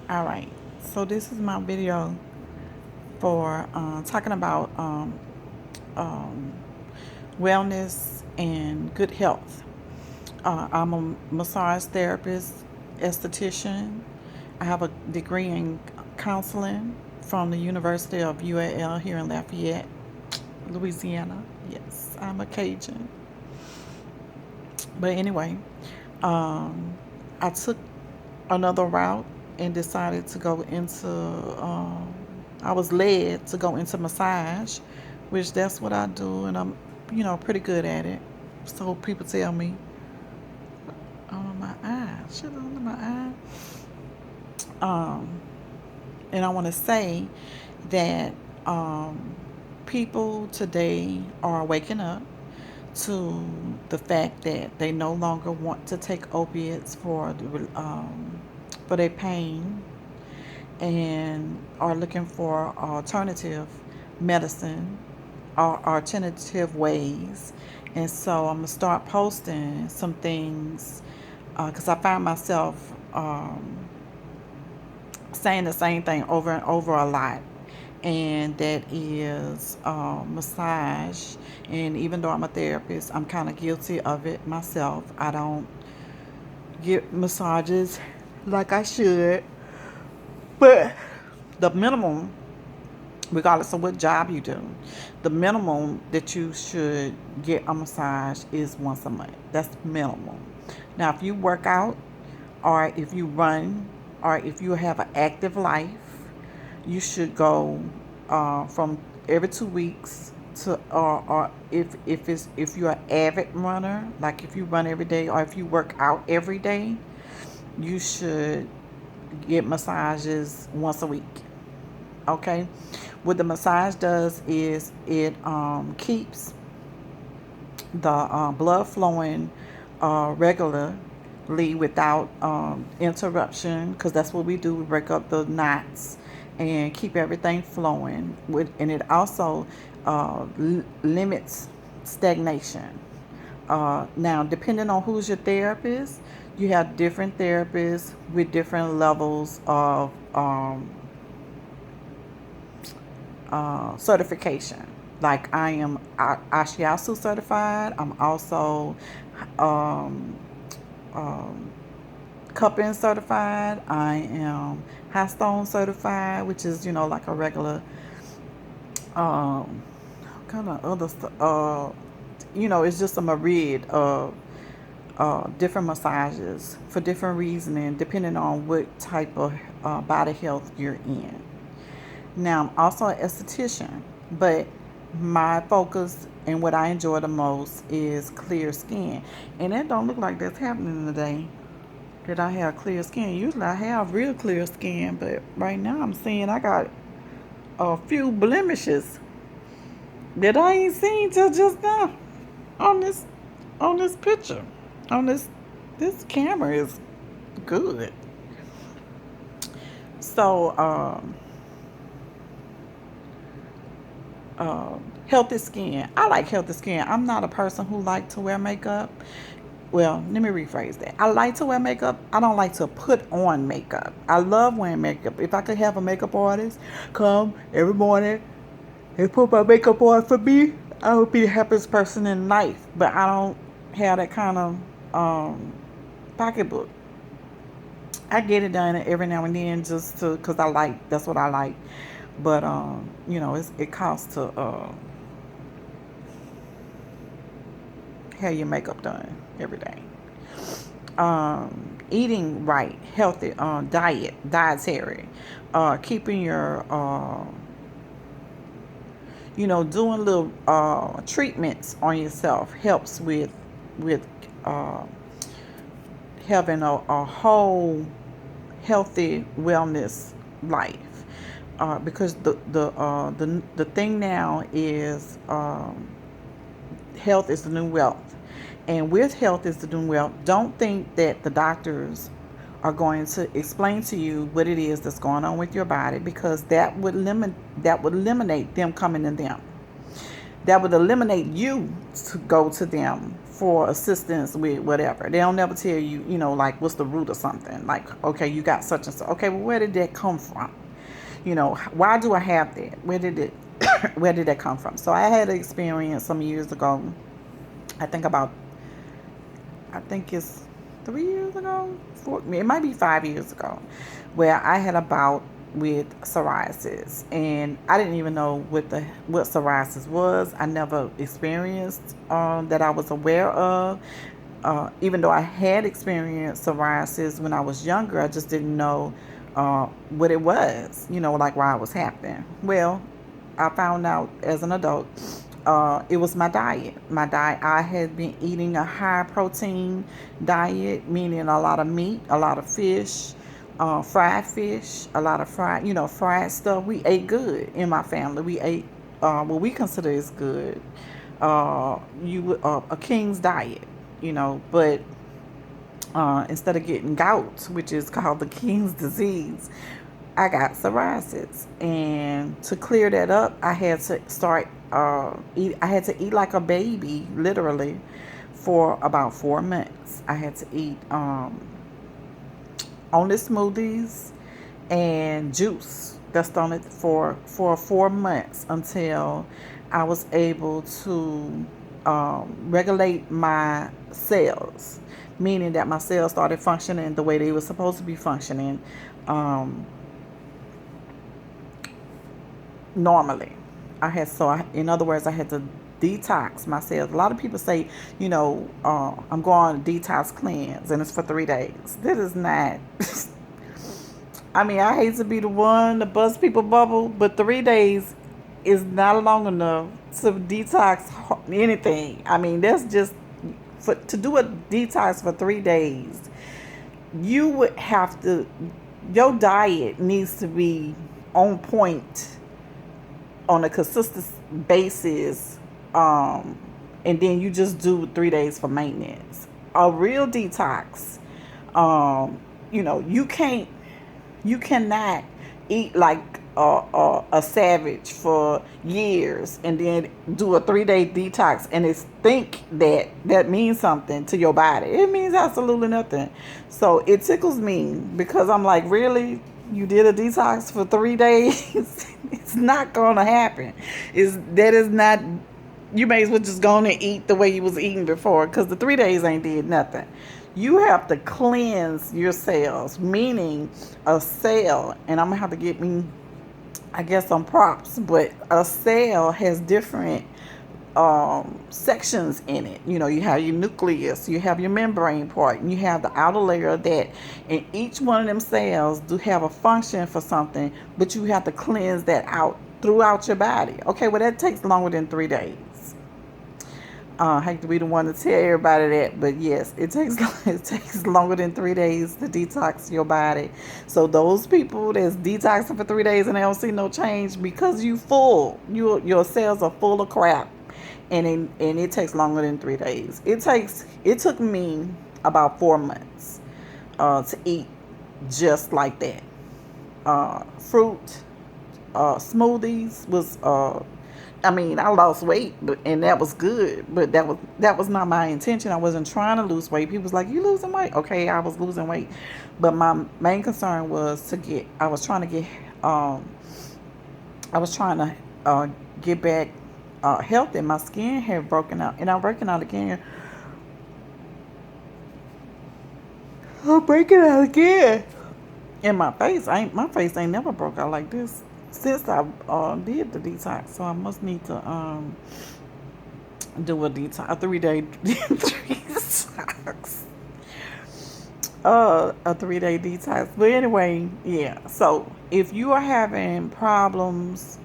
All right, so this is my video for talking about um, wellness and good health. I'm a massage therapist, esthetician. I have a degree in counseling from the University of UAL here in Lafayette, Louisiana. Yes, I'm a Cajun. But anyway, I took another route and decided to go into, I was led to go into massage, which that's what I do, and I'm, pretty good at it. So people tell me, oh, my eye, shit under my eye. Um, and I want to say that people today are waking up to the fact that they no longer want to take opiates for their pain and are looking for alternative medicine or alternative ways. And so I'm gonna start posting some things because I find myself saying the same thing over and over a lot, and that is massage. And even though I'm a therapist, I'm kind of guilty of it myself. I don't get massages like I should, but the minimum, regardless of what job you do, the minimum that you should get a massage is once a month. That's minimum. Now, if you work out, or if you run, or if you have an active life, you should go from every 2 weeks to, or if you're an avid runner, like if you run every day, or if you work out every day, you should get massages once a week. Okay, what the massage does is it keeps the blood flowing regularly without interruption, because that's what we do. We break up the knots and keep everything flowing. And it also limits stagnation. Now, depending on who's your therapist, you have different therapists with different levels of certification. Like I am Ashiasu certified. I'm also um, um, cupping certified. I am high stone certified, which is like a regular um, kind of other it's just a myriad of different massages for different reasoning, depending on what type of body health you're in. Now, I'm also an esthetician, but my focus and what I enjoy the most is clear skin. And that don't look like that's happening today, that I have clear skin. Usually I have real clear skin, but right now I'm seeing I got a few blemishes that I ain't seen till just now on this picture. On this camera is good. So healthy skin. I like healthy skin. I'm not a person who like to wear makeup. Well, let me rephrase that. I like to wear makeup. I don't like to put on makeup. I love wearing makeup. If I could have a makeup artist come every morning and put my makeup on for me, I would be the happiest person in life. But I don't have that kind of pocketbook. I get it done every now and then just to, cause that's what I like. But it costs to have your makeup done every day. Eating right, healthy, dietary, keeping your, doing little treatments on yourself helps with uh, having a whole healthy wellness life. Because the thing now is health is the new wealth, and with health is the new wealth. Don't think that the doctors are going to explain to you what it is that's going on with your body, because that would eliminate them coming to them. That would eliminate you to go to them for assistance with whatever. They don't never tell you, like what's the root of something. Like, okay, you got such and such. Okay, well, where did that come from? Why do I have that? Where did it where did that come from? So I had an experience some years ago. I think about I think it's 3 years ago. It might be 5 years ago, where I had a bout with psoriasis, and I didn't even know what psoriasis was. I never experienced that I was aware of. Even though I had experienced psoriasis when I was younger, I just didn't know what it was. Like why it was happening. Well, I found out as an adult. It was my diet. I had been eating a high protein diet, meaning a lot of meat, a lot of fish, a lot of fried stuff. We ate good in my family. We ate what we consider is good. A king's diet, but instead of getting gout, which is called the king's disease, I got psoriasis, and to clear that up, I had to start eat. I had to eat like a baby, literally, for about 4 months. I had to eat only smoothies and juice. That's done it for 4 months until I was able to regulate my cells, meaning that my cells started functioning the way they were supposed to be functioning. Normally, in other words, I had to detox my cells. A lot of people say, I'm going on a detox cleanse and it's for 3 days. That is not. I mean, I hate to be the one to bust people bubble, but 3 days is not long enough to detox anything. I mean, that's just to do a detox for 3 days. You would have to. Your diet needs to be on point on a consistent basis, and then you just do 3 days for maintenance. A real detox, you cannot eat like a savage for years and then do a 3 day detox and think that means something to your body. It means absolutely nothing. So it tickles me because I'm like, really? You did a detox for 3 days? It's not gonna happen. That is not. You may as well just go on and eat the way you was eating before, because the 3 days ain't did nothing. You have to cleanse your cells, meaning a cell, and I'm gonna have to get me, I guess, some props, but a cell has different sections in it. You have your nucleus, you have your membrane part, and you have the outer layer of that. And each one of them cells do have a function for something, but you have to cleanse that out throughout your body. Okay, well, that takes longer than 3 days. I hate to be the one to tell everybody that, but yes, it takes longer than 3 days to detox your body. So those people that's detoxing for 3 days and they don't see no change because you full, your cells are full of crap, and it takes longer than 3 days. It took me about 4 months to eat just like that. Fruit, smoothies was. I lost weight, and that was good, but that was not my intention. I wasn't trying to lose weight. People was like, "You losing weight?" Okay, I was losing weight, but my main concern was I was trying to get back healthy. My skin had broken out, and I'm breaking out again. I'm breaking out again. And my face ain't never broke out like this since I did the detox. So I must need to do a 3 day detox. A 3 day detox. But anyway, yeah. So if you are having problems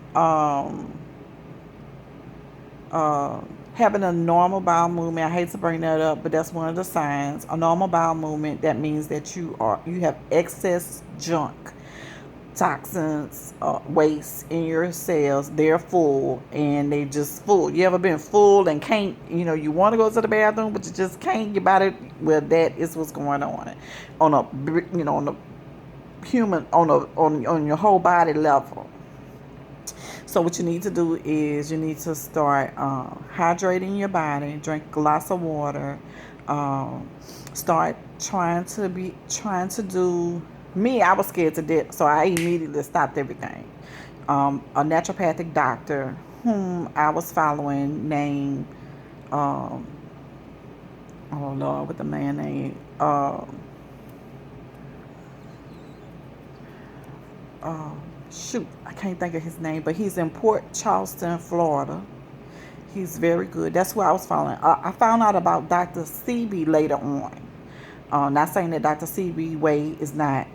having a normal bowel movement, I hate to bring that up, but that's one of the signs. A normal bowel movement, that means that you have excess junk, toxins, waste in your cells. They're full, and they just full. You ever been full and can't, you want to go to the bathroom, but you just can't? Your body, well, that is what's going on on a human, on your whole body level. So what you need to do is you need to start hydrating your body, drink lots of water, um, start trying to do. Me, I was scared to death, so I immediately stopped everything. A naturopathic doctor whom I was following named, um, oh Lord, what the man name? Uh, Shoot, I can't think of his name, but he's in Port Charleston, Florida. He's very good. That's who I was following. I found out about Dr. Sebi later on. Not saying that Dr. Sebi way is not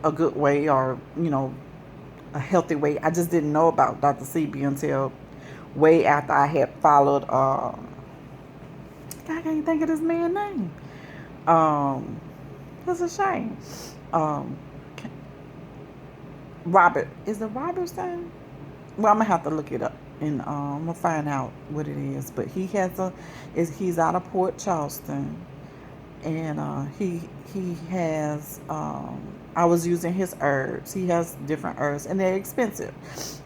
a good way or, a healthy way. I just didn't know about Dr. Sebi until way after I had followed, I can't think of this man's name. Um, that's a shame. Um, Robert. Is it Robertson? Well, I'm gonna have to look it up and I'm gonna find out what it is. But he's out of Port Charleston, and he has. I was using his herbs. He has different herbs, and they're expensive,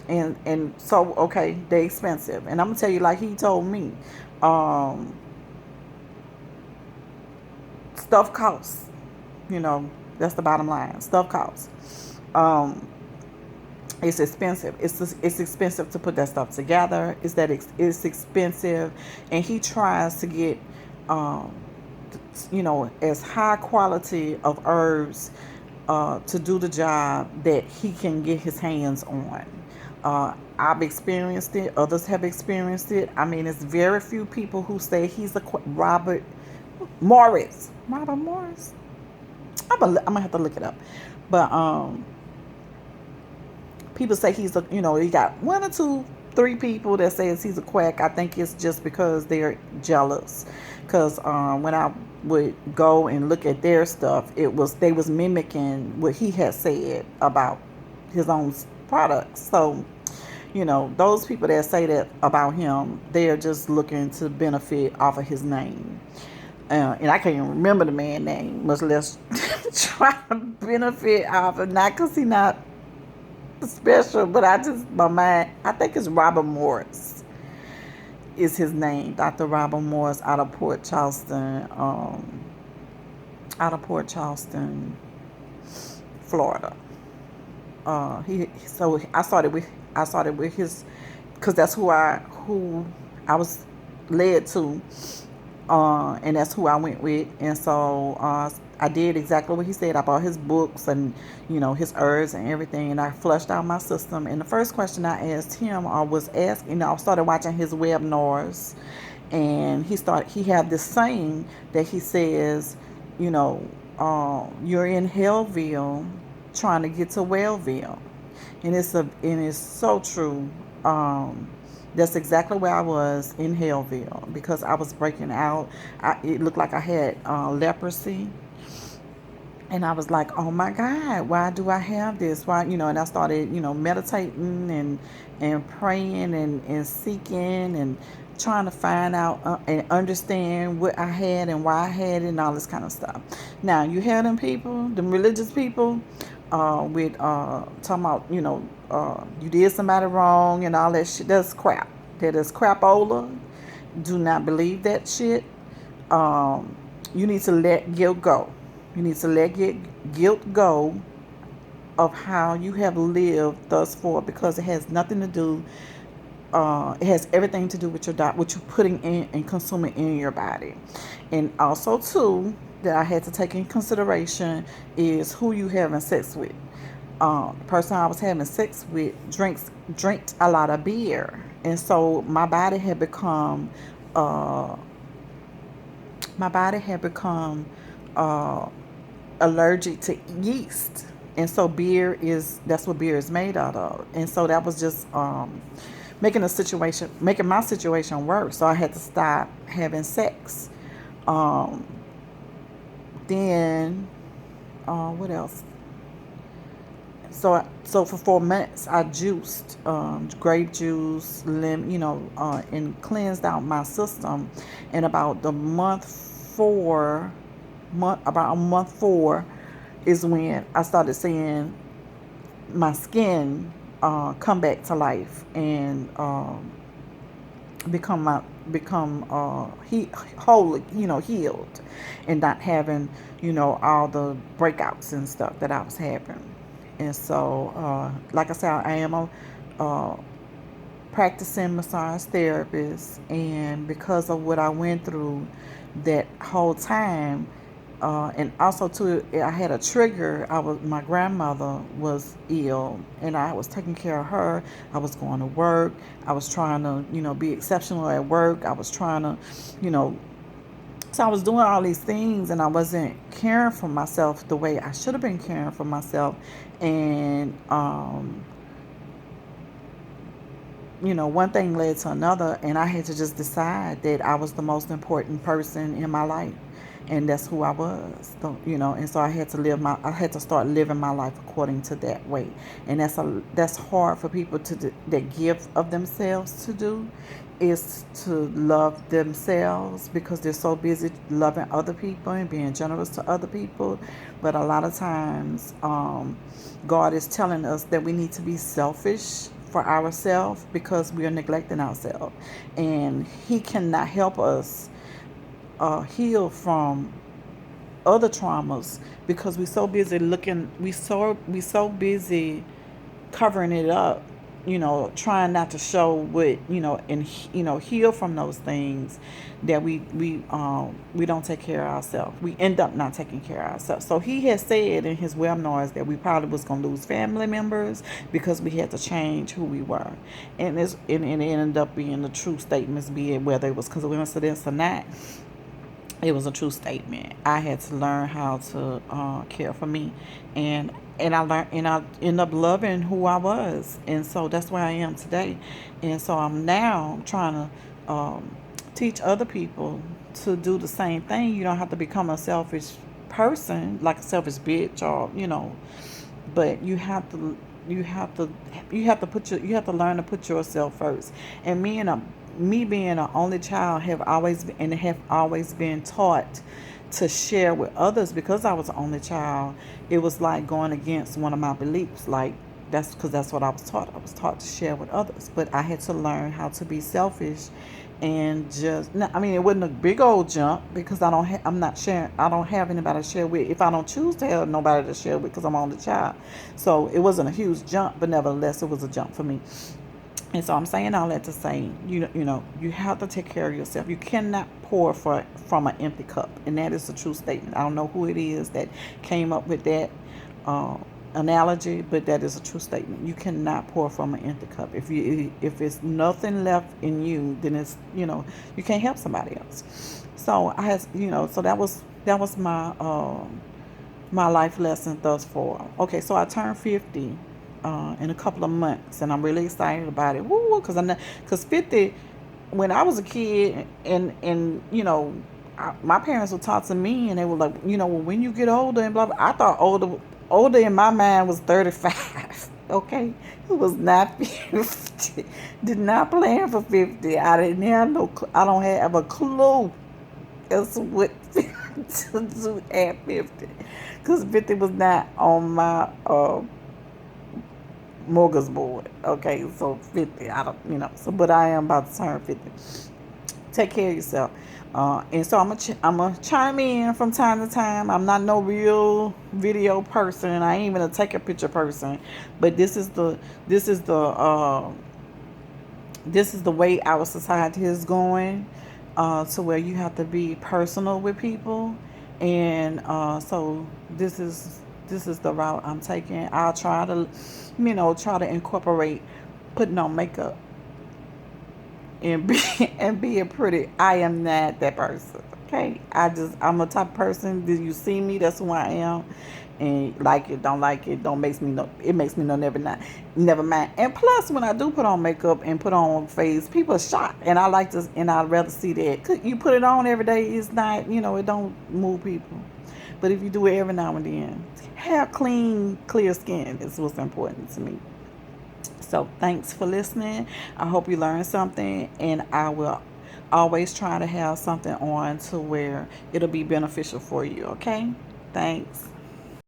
and so okay, they're expensive. And I'm gonna tell you, like he told me, um, stuff costs. You know, that's the bottom line. Stuff costs. Um, it's expensive. It's expensive to put that stuff together. It's expensive, and he tries to get, um, as high quality of herbs to do the job that he can get his hands on. I've experienced it. Others have experienced it. I mean, it's very few people who say he's a Robert Morris. Robert Morris. I'm gonna have to look it up, but people say he got one or two, three people that says he's a quack. I think it's just because they're jealous. Because when I would go and look at their stuff, they was mimicking what he had said about his own products. So, those people that say that about him, they are just looking to benefit off of his name. And I can't even remember the man's name, much less try to benefit off of, not because he not special, but my mind, I think it's Robert Morris is his name. Dr. Robert Morris out of Port Charleston, Florida. So I started with his, because that's who I was led to, and that's who I went with. And so I did exactly what he said. I bought his books and his herbs and everything, and I flushed out my system. And the first question I asked him, I started watching his webinars, and he had this saying that he says, you're in Hellville trying to get to Wellville, and it's so true. That's exactly where I was in Hellville, because I was breaking out. It looked like I had leprosy. And I was like, oh my God, why do I have this? Why, and I started, meditating and praying and seeking and trying to find out and understand what I had and why I had it and all this kind of stuff. Now, you have them religious people, with talking about, you did somebody wrong and all that shit. That's crap. That is crapola. Do not believe that shit. You need to let guilt go. You need to let guilt go of how you have lived thus far, because it has nothing to do. It has everything to do with your diet, what you're putting in and consuming in your body, and also too that I had to take in consideration is who you having sex with. The person I was having sex with drank a lot of beer, and so uh, my body had become uh, allergic to yeast, and so that's what beer is made out of. And so that was just making my situation worse. So I had to stop having sex. Um, then what else? So for 4 months I juiced, grape juice, and cleansed out my system. And about month four is when I started seeing my skin come back to life and become my become wholly, healed, and not having, all the breakouts and stuff that I was having. And so, like I said, I am a uh, practicing massage therapist, and because of what I went through that whole time, and also too, I had a trigger. My grandmother was ill, and I was taking care of her. I was going to work. I was trying to, be exceptional at work. I was trying to, you know, so I was doing all these things, and I wasn't caring for myself the way I should have been caring for myself. And one thing led to another, and I had to just decide that I was the most important person in my life, and that's who I was. And so I had to start living my life according to that way, and that's hard for people that give of themselves to do, is to love themselves, because they're so busy loving other people and being generous to other people. But a lot of times, God is telling us that we need to be selfish for ourselves, because we are neglecting ourselves, and He cannot help us heal from other traumas, because we so busy covering it up, trying not to show what, and heal from those things, that we don't take care of ourselves. We end up not taking care of ourselves. So He has said in His webinars that we probably was gonna lose family members because we had to change who we were, and it ended up being the true statements, be it whether it was because of coincidence or not. It was a true statement. I had to learn how to care for me, and I ended up loving who I was, and so that's where I am today. And so I'm now trying to teach other people to do the same thing. You don't have to become a selfish person, like a selfish bitch, or but you have to learn to put yourself first. And me being an only child, have always been taught to share with others. Because I was the only child, it was like going against one of my beliefs. Like, that's because that's what I was taught. I was taught to share with others, but I had to learn how to be selfish, and just, I mean, it wasn't a big old jump, because I'm not sharing. I don't have anybody to share with. If I don't choose to have nobody to share with, because I'm only child, so it wasn't a huge jump, but nevertheless, it was a jump for me. And so I'm saying all that to say, you have to take care of yourself. You cannot pour from an empty cup, and that is a true statement. I don't know who it is that came up with that uh, analogy, but that is a true statement. You cannot pour from an empty cup. If it's nothing left in you, then it's, you can't help somebody else. So so that was my life lesson thus far. Okay, so I turned 50 in a couple of months, and I'm really excited about it. Woo, because 50, when I was a kid, and my parents would talk to me, and they were like, well, when you get older and blah blah. I thought older in my mind was 35. Okay, it was not 50. Did not plan for 50. I didn't have no. I don't have a clue as to what to do at 50, because 50 was not on my mortgage board. Okay, so 50, I don't, so, but I am about to turn 50. Take care of yourself. And so I'm gonna chime in from time to time. I'm not no real video person. I ain't even a take a picture person. But this is the way our society is going, to where you have to be personal with people, and so this is the route I'm taking. I'll try to incorporate putting on makeup, and be and being pretty. I am not that person. Okay, I'm a type of person. Do you see me? That's who I am. And like it, don't like it, don't makes me know. It makes me know never mind. And plus, when I do put on makeup and put on face, people are shocked, and I like to, and I'd rather see that. You put it on every day, it's not, it don't move people. But if you do it every now and then, have clean, clear skin is what's important to me. So thanks for listening. I hope you learned something, and I will always try to have something on to where it'll be beneficial for you. Okay? Thanks.